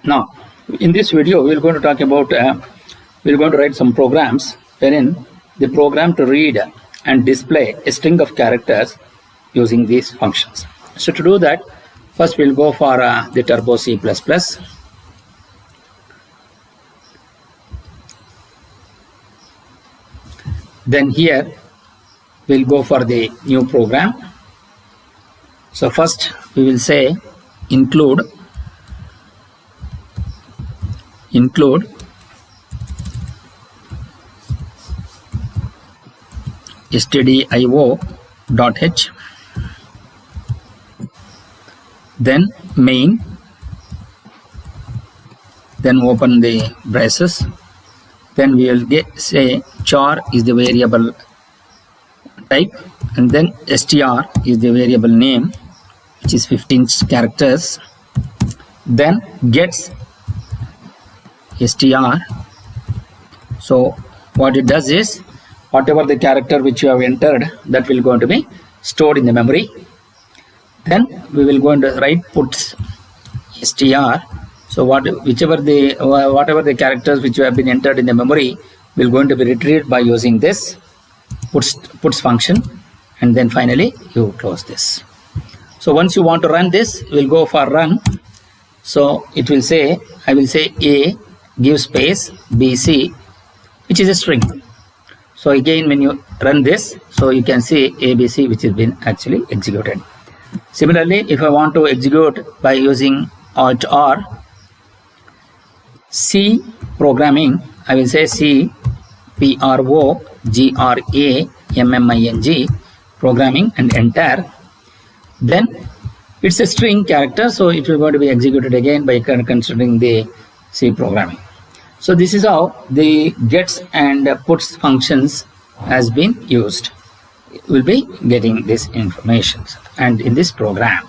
Now, in this video, we're going to talk about, we're going to write some programs wherein the program to read and display a string of characters using these functions. So to do that, first we'll go for the Turbo C++. Then here, we'll go for the new program. So first, we will say include stdio.h, then main, then open the braces, then we will say char is the variable type, and then str is the variable name, which is 15 characters, then gets str. So what it does is, whatever the character which you have entered, that will going to be stored in the memory. Then we will go into write puts str. So whatever the characters which you have been entered in the memory will going to be retrieved by using this puts function, and then finally you close this. So once you want to run this, we'll go for run. So it will say, I will say a give space bc, which is a string. So again, when you run this, so you can see abc, which has been actually executed. Similarly, if I want to execute by using Alt R, C programming, I will say C programming, programming, and enter. Then it's a string character, so it will going to be executed again by considering the C programming. So this is how the gets and puts functions has been used. We'll be getting this information and in this program.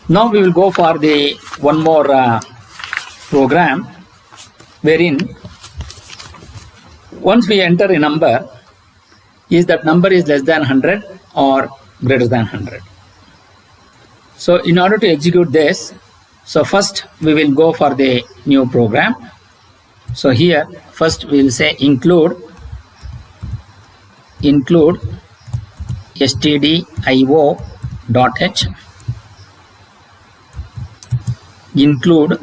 Now we will go for the one more program wherein once we enter a number, is that number is less than 100 or greater than 100. So in order to execute this, so first we will go for the new program. So here first we will say include stdio.h, include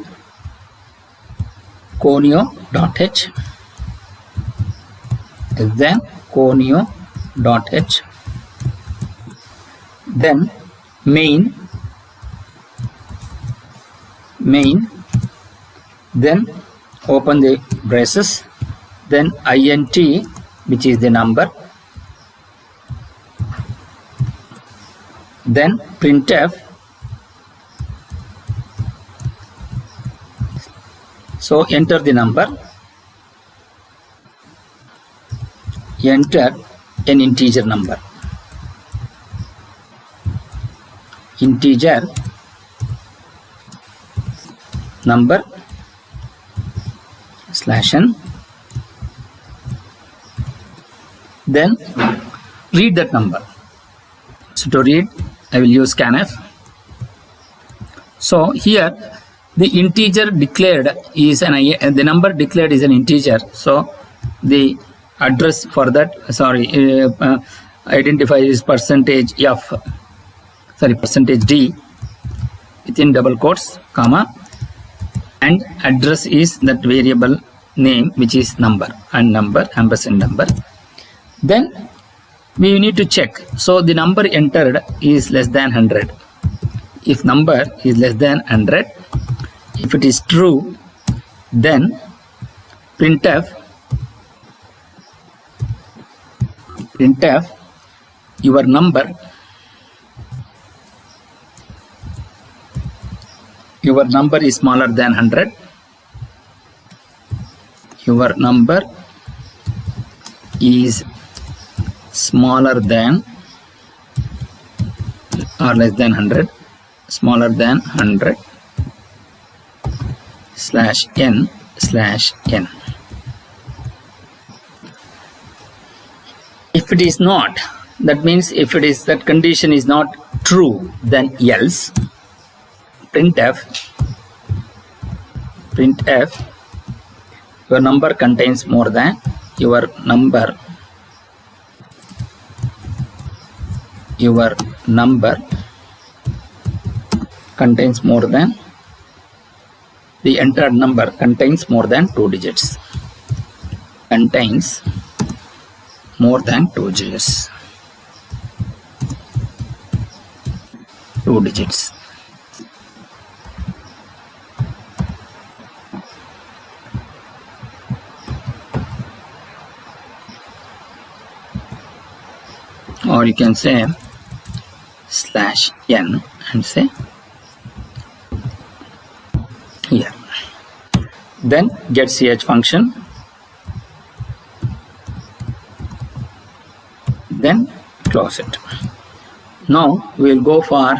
conio.h, then conio.h, then main, then open the braces, then int, which is the number, then printf. So enter the number, enter an integer number, /n, then read that number. So to read, I will use scanf. So here the integer declared is the number declared is an integer. So the address for that, identify is %d within double quotes, comma, and address is that variable name, which is number, and number ampersand number. Then we need to check. So the number entered is less than 100. If number is less than 100, if it is true, then printf your number is smaller than 100. Your number is smaller than or less than 100, smaller than 100 /n/n. If it is not, that means if it is that condition is not true, then else printf printf your number contains more than your number contains more than the entered number contains more than 2 digits. Contains more than 2 digits. 2 digits. Or you can say /n and say here. Then get ch function. Then close it. Now we will go for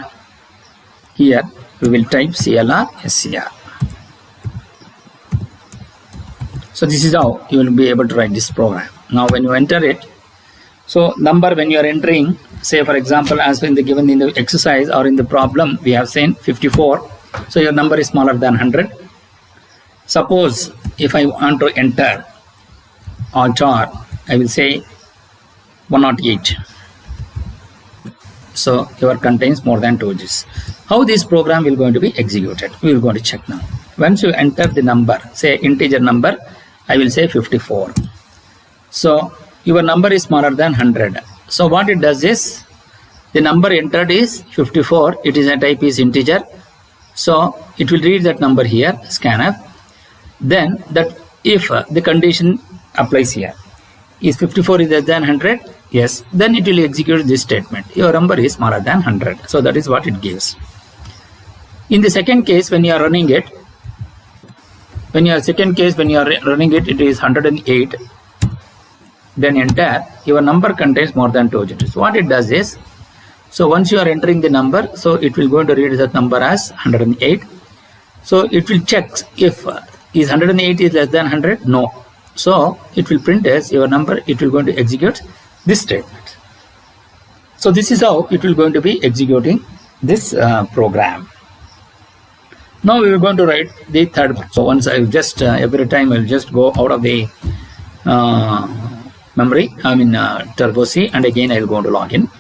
here. We will type CLR SCR. So this is how you will be able to write this program. Now when you enter it, so number when you are entering, say for example, as in the given in the exercise or in the problem, we have seen 54. So your number is smaller than 100. Suppose if I want to enter or char, I will say 108. So your contains more than 2 digits. How this program will going to be executed? We will going to check now. Once you enter the number, say integer number, I will say 54. So your number is smaller than 100. So what it does is, the number entered is 54. It is a type is integer. So it will read that number here, scanf. Then that if the condition applies here, is 54 is less than 100? Yes. Then it will execute this statement. Your number is smaller than 100. So that is what it gives. In the second case, when you are running it, when you are running it, it is 108. Then enter, your number contains more than 2 digits. What it does is, so once you are entering the number, so it will going to read that number as 108. So it will check if is 108 is less than 100? No. So it will print as your number, it will going to execute this statement. So this is how it will going to be executing this program. Now we are going to write the third one. So once I just every time I will just go out of the memory, Turbo C, and again I will go to login.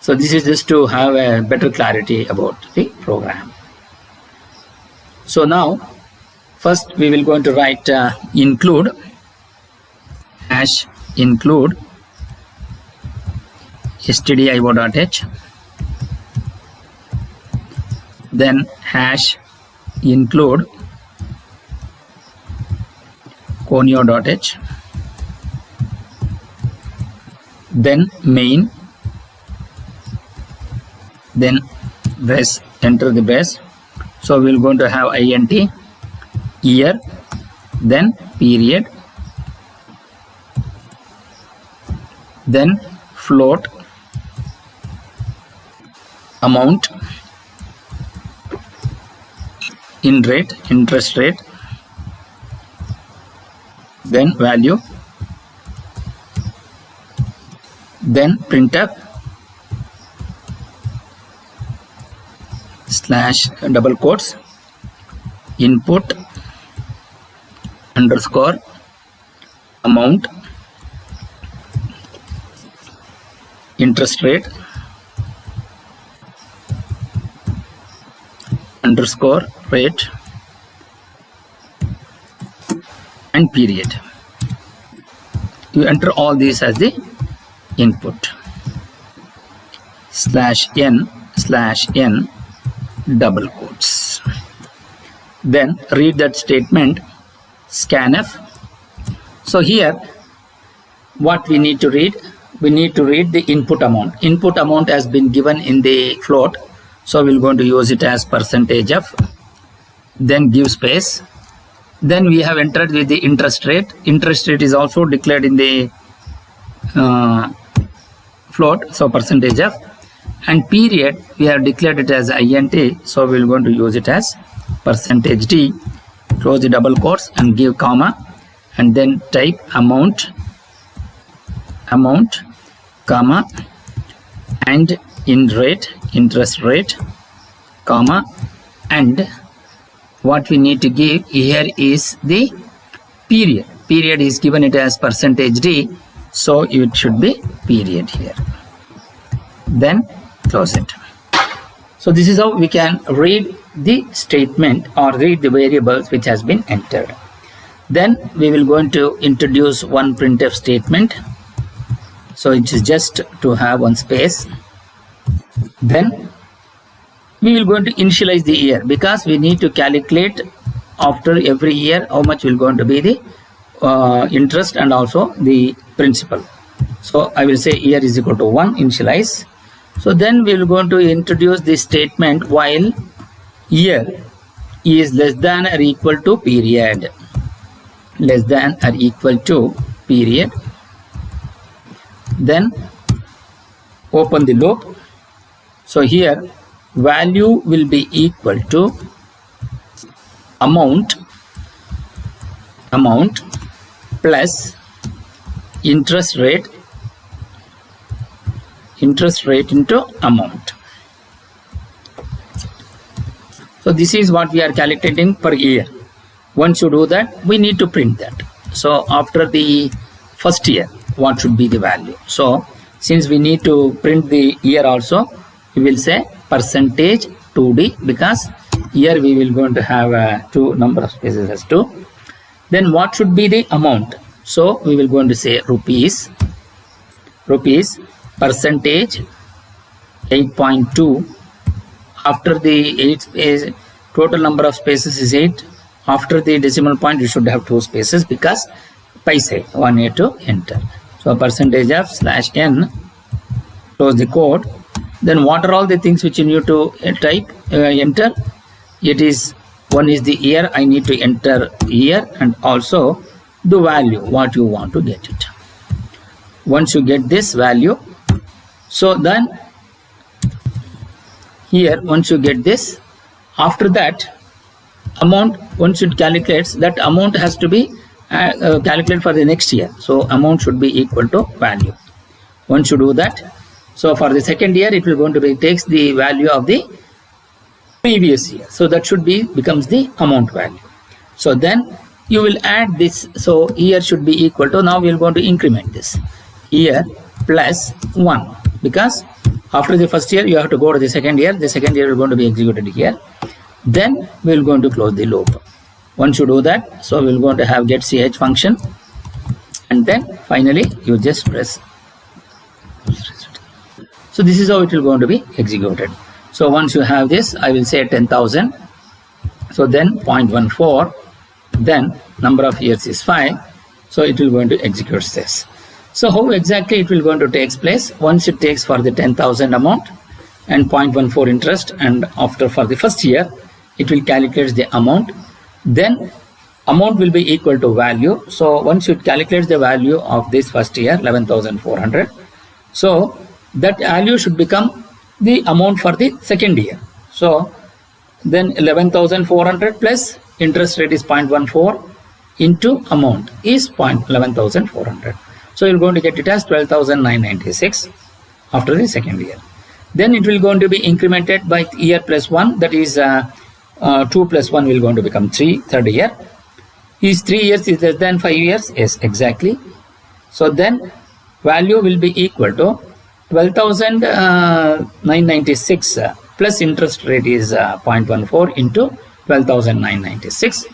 So this is just to have a better clarity about the program. So now first we will going to write include #include stdio.h, then #include conio.h, then main, then brace, enter the brace. So we will going to have int year, then period, then float, amount, in rate, interest rate, then value, then printf / double quotes input underscore amount interest rate underscore rate and period. You enter all these as the input /n double quotes. Then read that statement scanf. So here what we need to read, we need to read the input amount. Input amount has been given in the float, so we're going to use it as %f, then give space. Then we have entered with the interest rate. Interest rate is also declared in the float, so %f, and period we have declared it as int, so we're going to use it as %d, close the double quotes and give comma, and then type amount comma and in rate, interest rate, comma, and what we need to give here is the period. Period is given it as percentage D, so it should be period here. Then close it. So this is how we can read the statement or read the variables which has been entered. Then we will going to introduce one printf statement. So it is just to have one space. Then we will going to initialize the year, because we need to calculate after every year how much will going to be the interest and also the principal. So I will say year is equal to 1, initialize. So then we will going to introduce this statement while year is less than or equal to period. Less than or equal to period. Then open the loop. So here value will be equal to amount plus interest rate into amount. So this is what we are calculating per year. Once you do that, we need to print that. So after the first year, what should be the value? So since we need to print the year also, we will say percentage 2D, because here we will going to have two number of spaces as 2. Then what should be the amount? So we will going to say rupees percentage 8.2. After the 8 space, total number of spaces is 8. After the decimal point, you should have 2 spaces, because paise 1 here to enter. So percentage of /n, close the code. Then what are all the things which you need to enter? It is, one is the year, I need to enter year, and also the value what you want to get it. Once you get this value, so then here once you get this, after that amount, once it calculates, that amount has to be calculated for the next year. So amount should be equal to value. Once you do that, so for the second year it will going to be takes the value of the previous year. So that should be becomes the amount value. So then you will add this. So year should be equal to, now we are going to increment this year plus 1, because after the first year you have to go to the second year. The second year is going to be executed here. Then we will going to close the loop. Once you do that, so we will going to have get ch function, and then finally you just press. So this is how it will going to be executed. So once you have this, I will say 10,000. So then 0.14, then number of years is 5. So it will going to execute this. So how exactly it will going to take place? Once it takes for the 10,000 amount and 0.14 interest, and after for the first year, it will calculate the amount. Then amount will be equal to value. So once it calculates the value of this first year, 11,400. So that value should become the amount for the second year. So then 11,400 plus interest rate is 0.14 into amount is 11,400. So you're going to get it as 12,996 after the second year. Then it will going to be incremented by year plus 1, that is 2 plus 1 will going to become 3, third year. Is 3 years is less than 5 years? Yes, exactly. So then value will be equal to 12,996 plus interest rate is 0.14 into 12,996.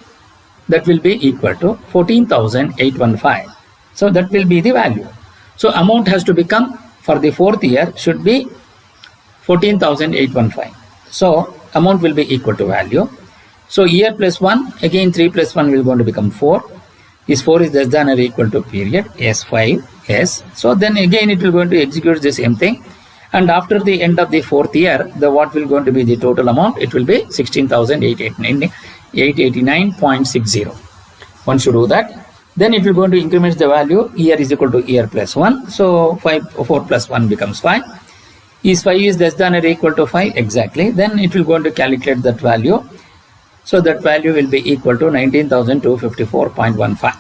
That will be equal to 14,815. So that will be the value. So amount has to become for the fourth year should be 14,815. So amount will be equal to value. So year plus 1, again 3 plus 1 will going to become 4. Is 4 is less than or equal to period, yes 5, yes. So then again it will going to execute the same thing. And after the end of the fourth year, the what will going to be the total amount? It will be 16,889.60. Once you do that, then it will going to increment the value. Year is equal to year plus 1. So 4 plus 1 becomes 5. Is 5 is less than or equal to 5? Exactly. Then it will going to calculate that value. So that value will be equal to 19,254.15.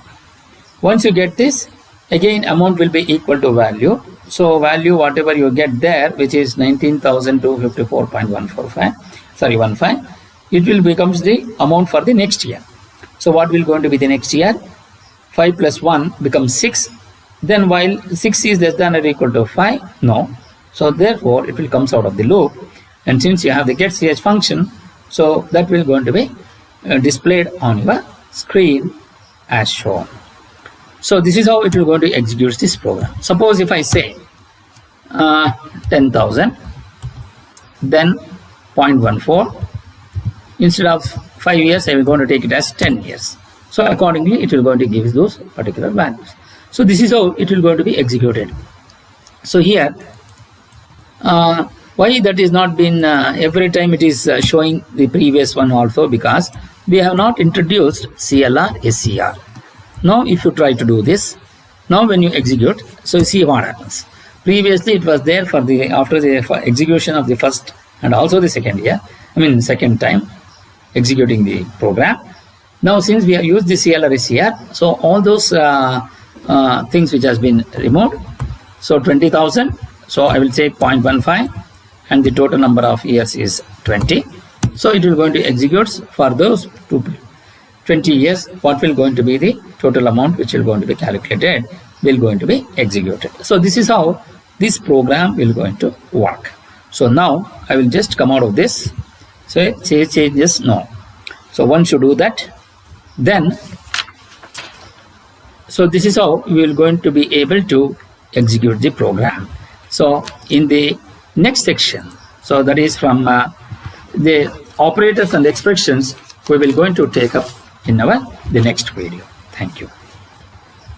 Once you get this, again amount will be equal to value. So value whatever you get there, which is 19,254.15. it will becomes the amount for the next year. So what will going to be the next year? 5 plus 1 becomes 6. Then while 6 is less than or equal to 5, no. So therefore it will comes out of the loop, and since you have the getCH function, so that will going to be displayed on your screen as shown. So this is how it will going to execute this program. Suppose if I say 10,000, then 0.14, instead of 5 years, I will going to take it as 10 years. So accordingly, it will going to give those particular values. So this is how it will going to be executed. So here, why that is not been every time it is showing the previous one also, because we have not introduced CLR SCR. Now if you try to do this, now when you execute, so see what happens. Previously it was there for the after the execution of the first and also the second year, second time executing the program. Now since we have used the CLR SCR, so all those things which has been removed. So 20,000, so I will say 0.15, and the total number of years is 20. So it will going to execute for those 20 years. What will going to be the total amount which will going to be calculated will going to be executed. So this is how this program will going to work. So now I will just come out of this. So say changes no. So once you do that, then so this is how we will going to be able to execute the program. So in the next section, so that is from the operators and expressions, we will going to take up in the next video. Thank you.